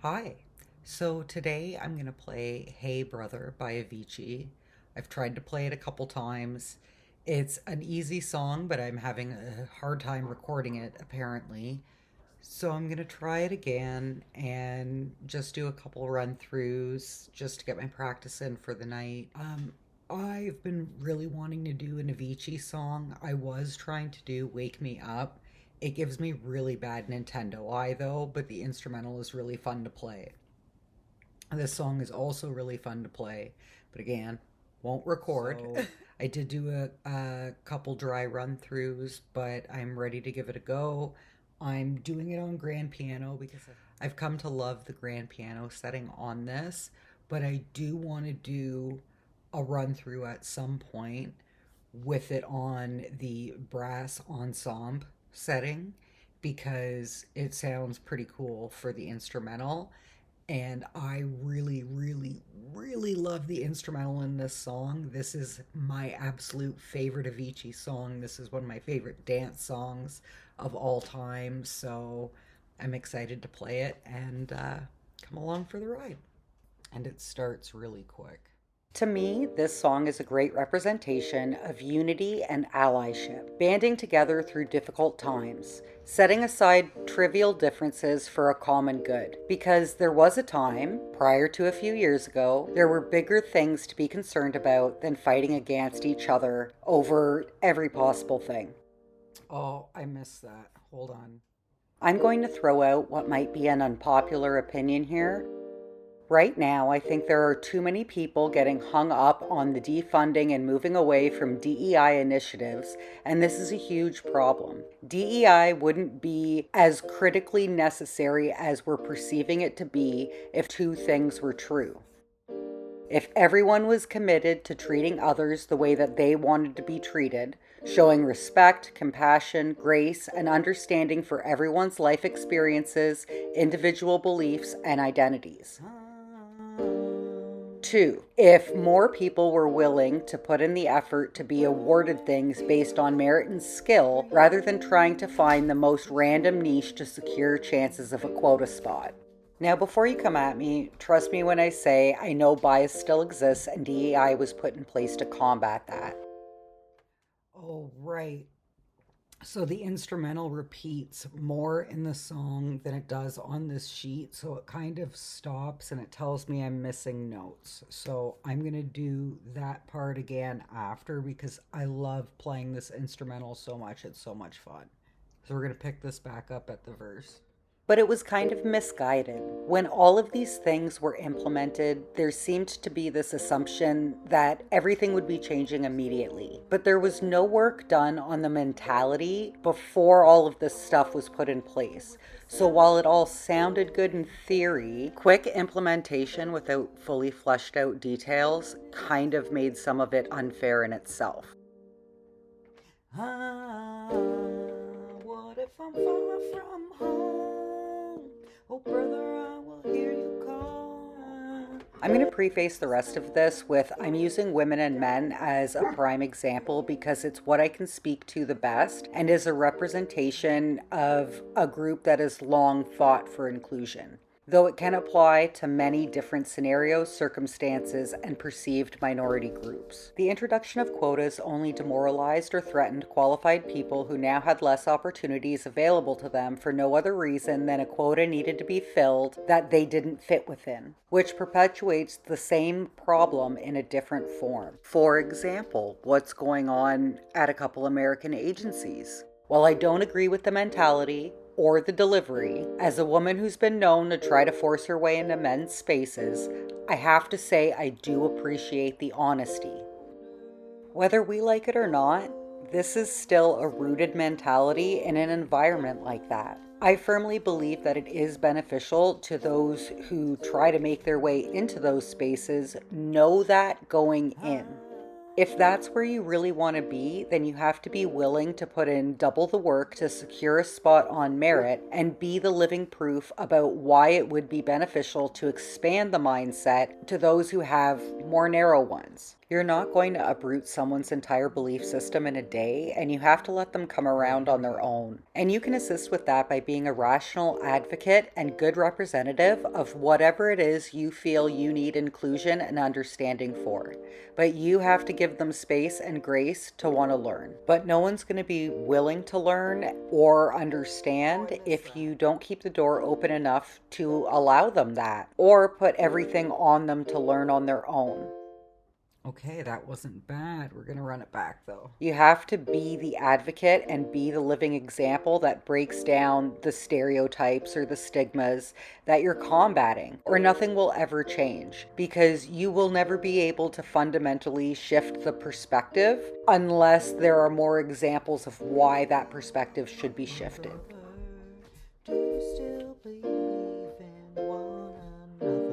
Hi. So today I'm going to play Hey Brother by Avicii. I've tried to play it a couple times. It's an easy song, but I'm having a hard time recording it apparently. So I'm going to try it again and just do a couple run throughs just to get my practice in for the night. I've been really wanting to do an Avicii song. I was trying to do Wake Me Up. It gives me really bad Nintendo eye though, but the instrumental is really fun to play. This song is also really fun to play, but again, won't record. So I did do a couple dry run throughs, but I'm ready to give it a go. I'm doing it on grand piano because I've come to love the grand piano setting on this, but I do want to do a run through at some point with it on the brass ensemble setting because it sounds pretty cool for the instrumental. And I really, really, really love the instrumental in this song. This is my absolute favorite Avicii song. This is one of my favorite dance songs of all time. So I'm excited to play it and come along for the ride. And it starts really quick. To me, this song is a great representation of unity and allyship, banding together through difficult times, setting aside trivial differences for a common good. Because there was a time, prior to a few years ago, there were bigger things to be concerned about than fighting against each other over every possible thing. Oh, I missed that. Hold on. I'm going to throw out what might be an unpopular opinion here. Right now, I think there are too many people getting hung up on the defunding and moving away from DEI initiatives, and this is a huge problem. DEI wouldn't be as critically necessary as we're perceiving it to be if two things were true. If everyone was committed to treating others the way that they wanted to be treated, showing respect, compassion, grace, and understanding for everyone's life experiences, individual beliefs, and identities. 2, if more people were willing to put in the effort to be awarded things based on merit and skill rather than trying to find the most random niche to secure chances of a quota spot. Now, before you come at me, trust me when I say I know bias still exists and DEI was put in place to combat that. Oh, right. So the instrumental repeats more in the song than it does on this sheet. So it kind of stops and it tells me I'm missing notes. So I'm going to do that part again after because I love playing this instrumental so much. It's so much fun. So we're going to pick this back up at the verse. But it was kind of misguided. When all of these things were implemented, there seemed to be this assumption that everything would be changing immediately. But there was no work done on the mentality before all of this stuff was put in place. So while it all sounded good in theory, quick implementation without fully fleshed out details kind of made some of it unfair in itself. What if I'm far from home? Oh, brother, I will hear you call. I'm going to preface the rest of this with I'm using women and men as a prime example because it's what I can speak to the best and is a representation of a group that has long fought for inclusion, though it can apply to many different scenarios, circumstances, and perceived minority groups. The introduction of quotas only demoralized or threatened qualified people who now had less opportunities available to them for no other reason than a quota needed to be filled that they didn't fit within, which perpetuates the same problem in a different form. For example, what's going on at a couple American agencies? While I don't agree with the mentality or the delivery, as a woman who's been known to try to force her way into men's spaces, I have to say I do appreciate the honesty. Whether we like it or not, this is still a rooted mentality in an environment like that. I firmly believe that it is beneficial to those who try to make their way into those spaces know that going in. If that's where you really want to be, then you have to be willing to put in double the work to secure a spot on merit and be the living proof about why it would be beneficial to expand the mindset to those who have more narrow ones. You're not going to uproot someone's entire belief system in a day, and you have to let them come around on their own. And you can assist with that by being a rational advocate and good representative of whatever it is you feel you need inclusion and understanding for. But you have to give them space and grace to want to learn. But no one's going to be willing to learn or understand if you don't keep the door open enough to allow them that, or put everything on them to learn on their own. Okay, that wasn't bad. We're going to run it back though. You have to be the advocate and be the living example that breaks down the stereotypes or the stigmas that you're combating, or nothing will ever change because you will never be able to fundamentally shift the perspective unless there are more examples of why that perspective should be shifted. Do you still believe in one another?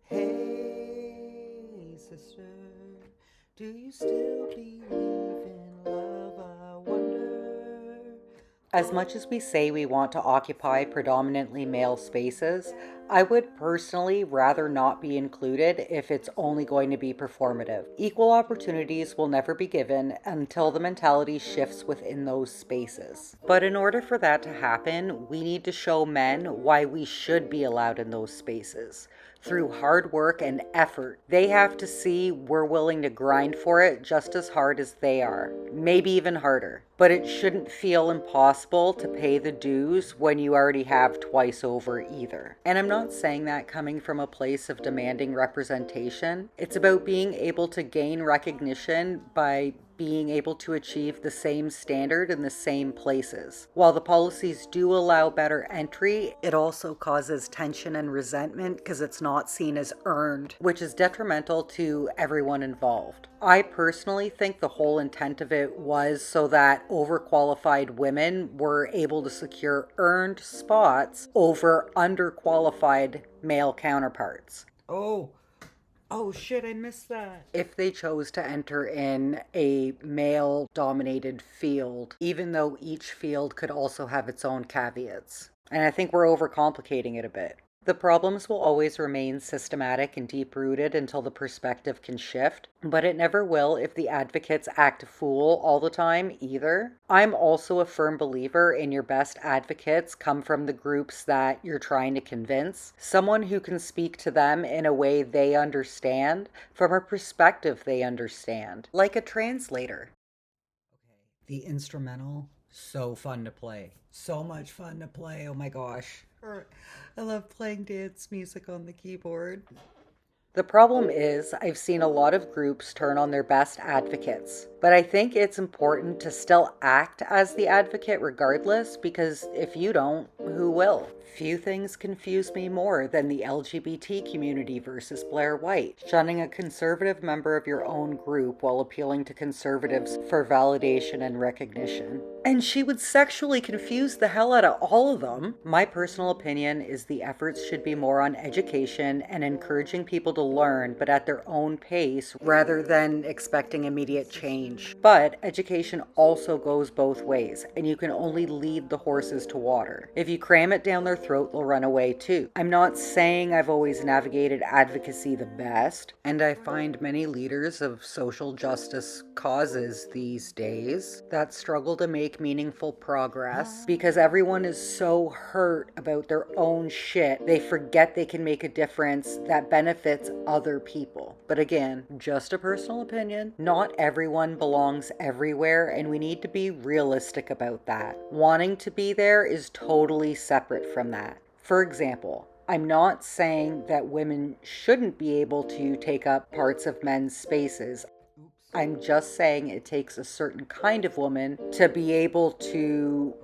Hey, sister, do you still believe in love? I wonder. As much as we say we want to occupy predominantly male spaces, I would personally rather not be included if it's only going to be performative. Equal opportunities will never be given until the mentality shifts within those spaces. But in order for that to happen, we need to show men why we should be allowed in those spaces. Through hard work and effort, they have to see we're willing to grind for it just as hard as they are, maybe even harder. But it shouldn't feel impossible to pay the dues when you already have twice over either. And I'm not saying that coming from a place of demanding representation. It's about being able to gain recognition by being able to achieve the same standard in the same places. While the policies do allow better entry, it also causes tension and resentment because it's not seen as earned, which is detrimental to everyone involved. I personally think the whole intent of it was so that overqualified women were able to secure earned spots over underqualified male counterparts. Oh shit, I missed that. If they chose to enter in a male dominated field, even though each field could also have its own caveats. And I think we're overcomplicating it a bit. The problems will always remain systematic and deep rooted until the perspective can shift, but it never will if the advocates act fool all the time either. I'm also a firm believer in your best advocates come from the groups that you're trying to convince. Someone who can speak to them in a way they understand, from a perspective they understand, like a translator. Okay, the instrumental, so fun to play. So much fun to play, oh my gosh. I love playing dance music on the keyboard. The problem is, I've seen a lot of groups turn on their best advocates, but I think it's important to still act as the advocate regardless, because if you don't, who will? Few things confuse me more than the LGBT community versus Blair White, shunning a conservative member of your own group while appealing to conservatives for validation and recognition. And she would sexually confuse the hell out of all of them. My personal opinion is the efforts should be more on education and encouraging people to learn, but at their own pace, rather than expecting immediate change. But education also goes both ways, and you can only lead the horses to water. If you cram it down their throat, they'll run away too. I'm not saying I've always navigated advocacy the best, and I find many leaders of social justice causes these days that struggle to make meaningful progress because everyone is so hurt about their own shit, they forget they can make a difference that benefits other people. But again, just a personal opinion. Not everyone belongs everywhere, and we need to be realistic about that. Wanting to be there is totally separate from that. For example, I'm not saying that women shouldn't be able to take up parts of men's spaces. I'm just saying it takes a certain kind of woman to be able to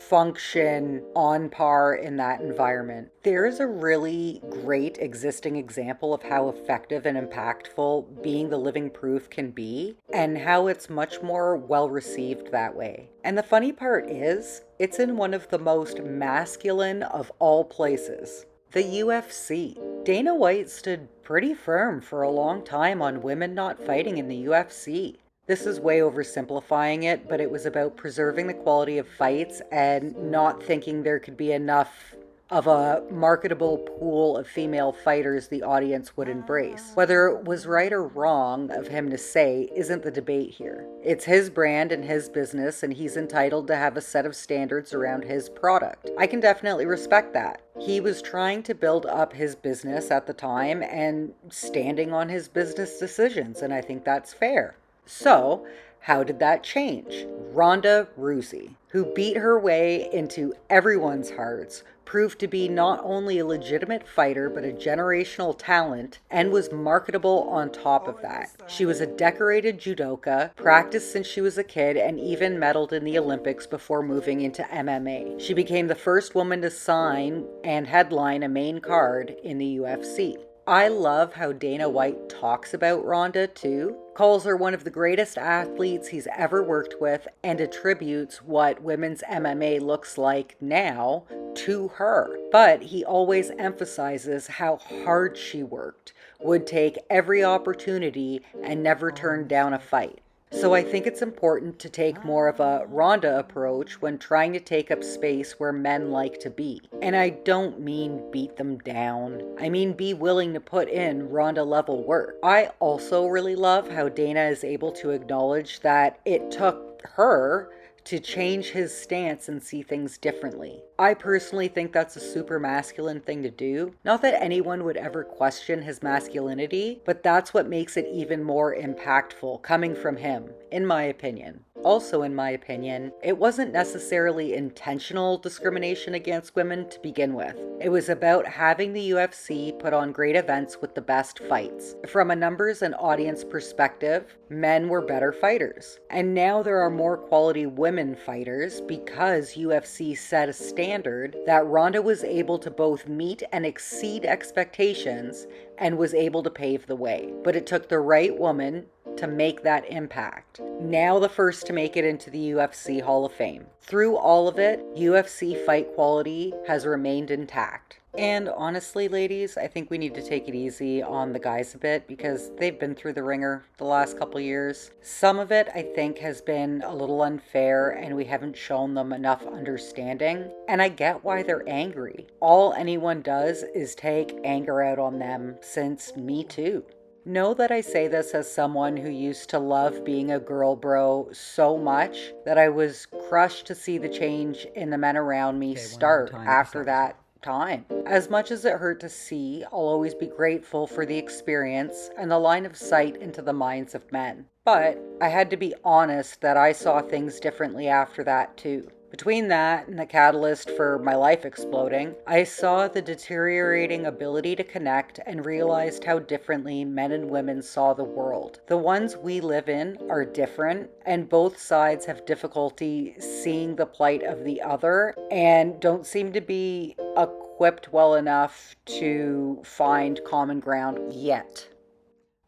function on par in that environment. There is a really great existing example of how effective and impactful being the living proof can be, and how it's much more well received that way. And the funny part is, it's in one of the most masculine of all places, the UFC. Dana White stood pretty firm for a long time on women not fighting in the UFC. This is way oversimplifying it, but it was about preserving the quality of fights and not thinking there could be enough of a marketable pool of female fighters the audience would embrace. Whether it was right or wrong of him to say isn't the debate here. It's his brand and his business, and he's entitled to have a set of standards around his product. I can definitely respect that. He was trying to build up his business at the time and standing on his business decisions, and I think that's fair. So, how did that change? Ronda Rousey, who beat her way into everyone's hearts, proved to be not only a legitimate fighter but a generational talent and was marketable on top of that. She was a decorated judoka, practiced since she was a kid, and even medaled in the Olympics before moving into MMA. She became the first woman to sign and headline a main card in the UFC. I love how Dana White talks about Ronda too, calls her one of the greatest athletes he's ever worked with, and attributes what women's MMA looks like now to her. But he always emphasizes how hard she worked, would take every opportunity, and never turned down a fight. So I think it's important to take more of a Ronda approach when trying to take up space where men like to be. And I don't mean beat them down. I mean be willing to put in Ronda level work. I also really love how Dana is able to acknowledge that it took her to change his stance and see things differently. I personally think that's a super masculine thing to do. Not that anyone would ever question his masculinity, but that's what makes it even more impactful coming from him, in my opinion. Also, in my opinion, it wasn't necessarily intentional discrimination against women to begin with. It was about having the UFC put on great events with the best fights. From a numbers and audience perspective, men were better fighters. And now there are more quality women fighters because UFC set a standard that Ronda was able to both meet and exceed expectations and was able to pave the way. But it took the right woman to make that impact. Now the first to make it into the UFC Hall of Fame. Through all of it, UFC fight quality has remained intact. And honestly, ladies, I think we need to take it easy on the guys a bit because they've been through the ringer the last couple years. Some of it, I think, has been a little unfair and we haven't shown them enough understanding. And I get why they're angry. All anyone does is take anger out on them since Me Too. Know that I say this as someone who used to love being a girl bro so much that I was crushed to see the change in the men around me start after that time. As much as it hurt to see, I'll always be grateful for the experience and the line of sight into the minds of men. But I had to be honest that I saw things differently after that too. Between that and the catalyst for my life exploding, I saw the deteriorating ability to connect and realized how differently men and women saw the world. The ones we live in are different, and both sides have difficulty seeing the plight of the other and don't seem to be equipped well enough to find common ground yet.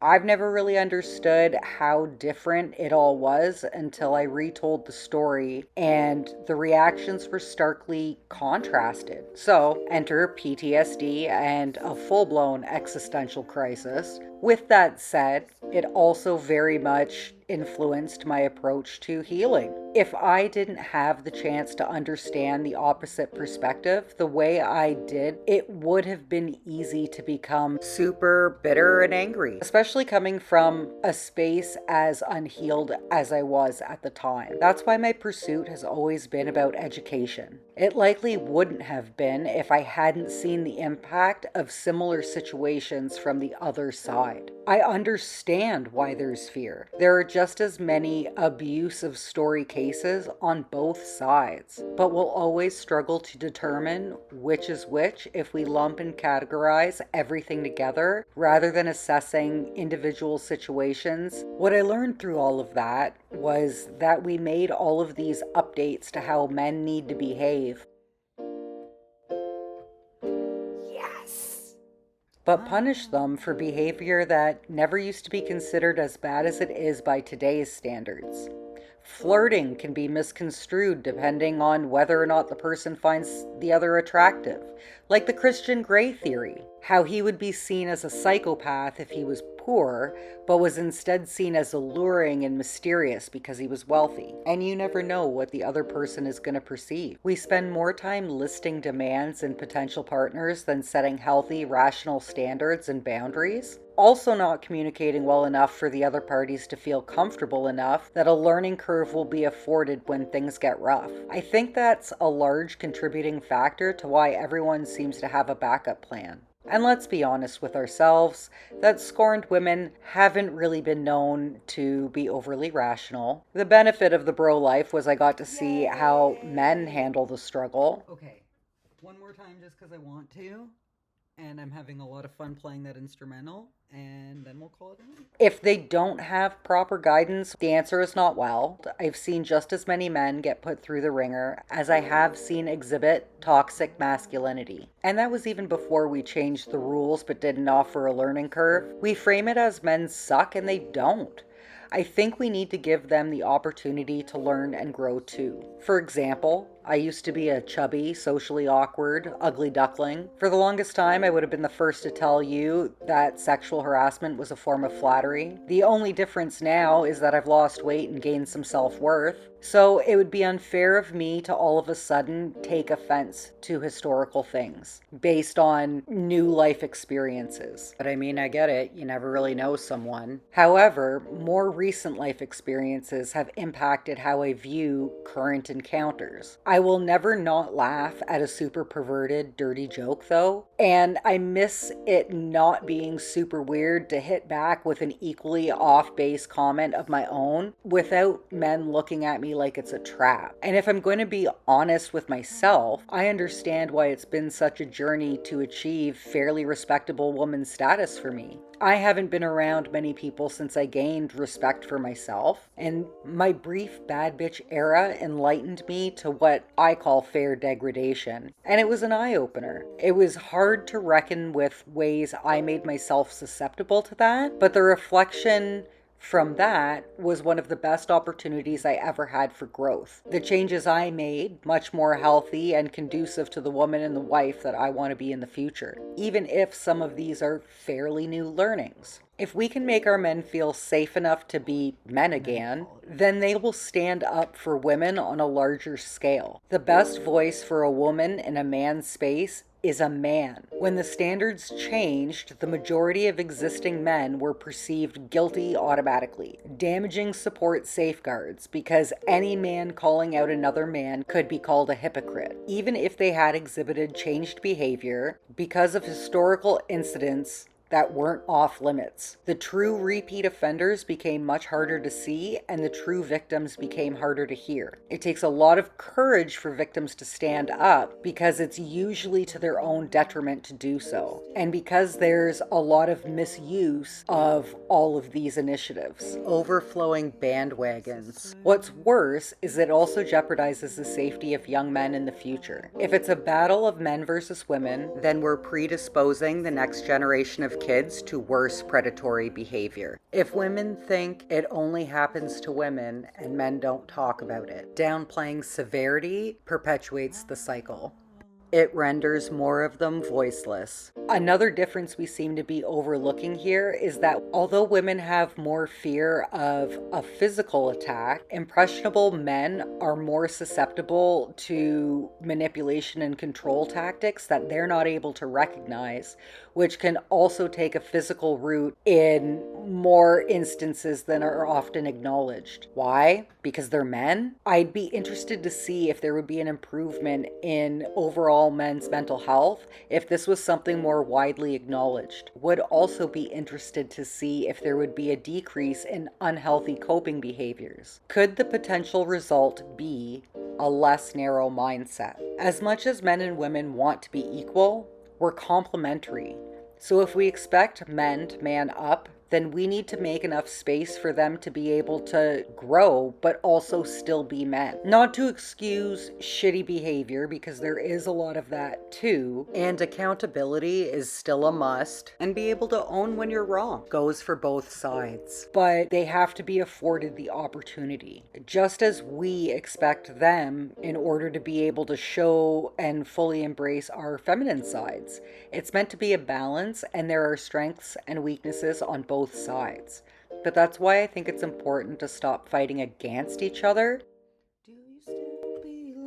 I've never really understood how different it all was until I retold the story, and the reactions were starkly contrasted. So, enter PTSD and a full-blown existential crisis. With that said, it also very much influenced my approach to healing. If I didn't have the chance to understand the opposite perspective the way I did, it would have been easy to become super bitter and angry, especially coming from a space as unhealed as I was at the time. That's why my pursuit has always been about education. It likely wouldn't have been if I hadn't seen the impact of similar situations from the other side. I understand why there's fear. There are just as many abusive story cases on both sides, but we'll always struggle to determine which is which if we lump and categorize everything together rather than assessing individual situations. What I learned through all of that was that we made all of these updates to how men need to behave, but punish them for behavior that never used to be considered as bad as it is by today's standards. Flirting can be misconstrued depending on whether or not the person finds the other attractive, like the Christian Grey theory, how he would be seen as a psychopath if he was poor, but was instead seen as alluring and mysterious because he was wealthy. And you never know what the other person is going to perceive. We spend more time listing demands in potential partners than setting healthy, rational standards and boundaries. Also not communicating well enough for the other parties to feel comfortable enough that a learning curve will be afforded when things get rough. I think that's a large contributing factor to why everyone seems to have a backup plan. And let's be honest with ourselves, that scorned women haven't really been known to be overly rational. The benefit of the bro life was I got to see how men handle the struggle. Okay, one more time just because I want to. And I'm having a lot of fun playing that instrumental, and then we'll call it in. If they don't have proper guidance, the answer is not well. I've seen just as many men get put through the ringer as I have seen exhibit toxic masculinity. And that was even before we changed the rules but didn't offer a learning curve. We frame it as men suck, and they don't. I think we need to give them the opportunity to learn and grow too. For example, I used to be a chubby, socially awkward, ugly duckling. For the longest time, I would have been the first to tell you that sexual harassment was a form of flattery. The only difference now is that I've lost weight and gained some self-worth. So it would be unfair of me to all of a sudden take offense to historical things based on new life experiences. But I mean, I get it. You never really know someone. However, more recent life experiences have impacted how I view current encounters. I will never not laugh at a super perverted, dirty joke though, and I miss it not being super weird to hit back with an equally off-base comment of my own without men looking at me like it's a trap. And if I'm going to be honest with myself, I understand why it's been such a journey to achieve fairly respectable woman status for me. I haven't been around many people since I gained respect for myself, and my brief bad bitch era enlightened me to what I call fair degradation, and it was an eye-opener. It was hard to reckon with ways I made myself susceptible to that, but the reflection from that was one of the best opportunities I ever had for growth. The changes I made, much more healthy and conducive to the woman and the wife that I want to be in the future, even if some of these are fairly new learnings. If we can make our men feel safe enough to be men again, then they will stand up for women on a larger scale. The best voice for a woman in a man's space is a man. When the standards changed, the majority of existing men were perceived guilty automatically, damaging support safeguards because any man calling out another man could be called a hypocrite, even if they had exhibited changed behavior because of historical incidents that weren't off limits. The true repeat offenders became much harder to see, and the true victims became harder to hear. It takes a lot of courage for victims to stand up because it's usually to their own detriment to do so, and because there's a lot of misuse of all of these initiatives. Overflowing bandwagons. What's worse is it also jeopardizes the safety of young men in the future. If it's a battle of men versus women, then we're predisposing the next generation of kids to worse predatory behavior. If women think it only happens to women and men don't talk about it, downplaying severity perpetuates the cycle. It renders more of them voiceless. Another difference we seem to be overlooking here is that although women have more fear of a physical attack, impressionable men are more susceptible to manipulation and control tactics that they're not able to recognize, which can also take a physical route in more instances than are often acknowledged. Why? Because they're men? I'd be interested to see if there would be an improvement in overall men's mental health if this was something more widely acknowledged. Would also be interested to see if there would be a decrease in unhealthy coping behaviors. Could the potential result be a less narrow mindset? As much as men and women want to be equal, we're complementary. So if we expect men to man up, then we need to make enough space for them to be able to grow, but also still be men. Not to excuse shitty behavior, because there is a lot of that too, and accountability is still a must, and be able to own when you're wrong goes for both sides. But they have to be afforded the opportunity, just as we expect them in order to be able to show and fully embrace our feminine sides. It's meant to be a balance, and there are strengths and weaknesses on both both sides. But that's why I think it's important to stop fighting against each other. Do you still believe in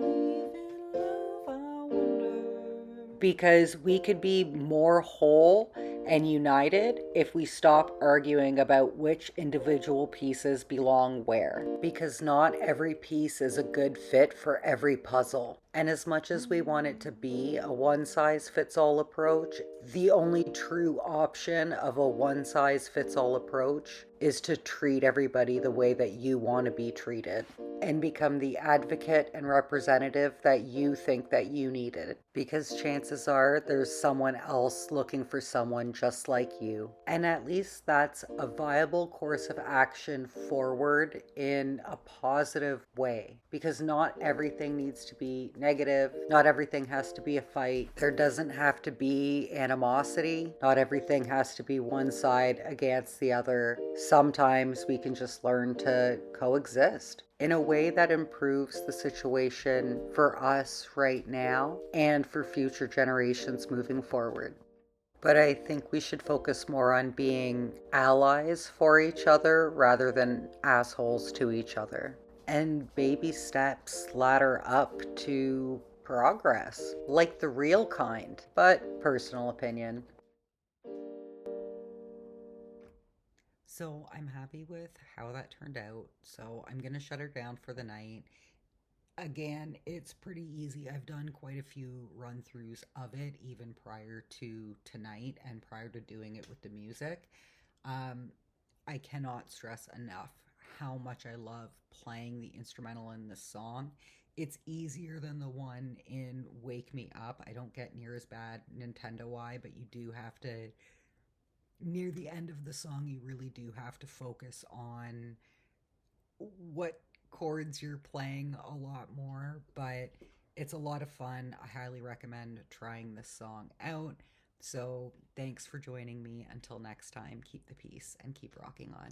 love, I wonder? Because we could be more whole and united if we stop arguing about which individual pieces belong where. Because not every piece is a good fit for every puzzle. And as much as we want it to be a one-size-fits-all approach, the only true option of a one-size-fits-all approach is to treat everybody the way that you want to be treated and become the advocate and representative that you think that you needed. Because chances are there's someone else looking for someone just like you. And at least that's a viable course of action forward in a positive way. Because not everything needs to be negative. Not everything has to be a fight. There doesn't have to be animosity. Not everything has to be one side against the other. Sometimes we can just learn to coexist in a way that improves the situation for us right now and for future generations moving forward. But I think we should focus more on being allies for each other rather than assholes to each other. And baby steps ladder up to progress, like the real kind, but personal opinion. So I'm happy with how that turned out. So I'm going to shut her down for the night. Again, it's pretty easy. I've done quite a few run throughs of it, even prior to tonight and prior to doing it with the music. Um, I cannot stress enough how much I love playing the instrumental in this song. It's easier than the one in Wake Me Up. I don't get near as bad Nintendo Eye, but you do have to, near the end of the song, you really do have to focus on what chords you're playing a lot more, but it's a lot of fun. I highly recommend trying this song out. So thanks for joining me. Until next time, keep the peace and keep rocking on.